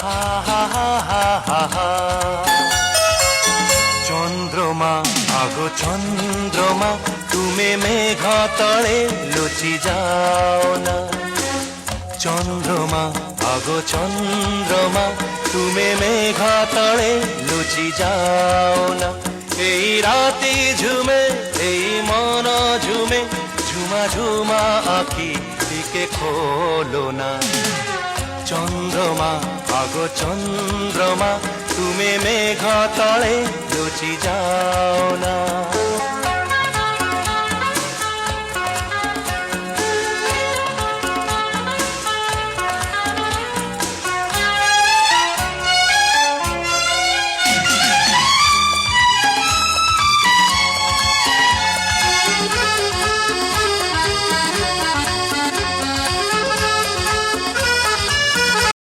হা হা হা হা হা হা। চন্দ্রমা আগো চন্দ্রমা, তুমি মেঘ তলে লুচি যাও না। চন্দ্রমা আগো চন্দ্রমা, তুমি মেঘ তলে লুচি যাও না। এই রাতে ঝুমে এই মন ঝুমে, ঝুমা ঝুমা আঁখি দিকে খোলো না। চন্দ্রমা আগো চন্দ্রমা, তুমি মেঘ তলে লুচি যাও না।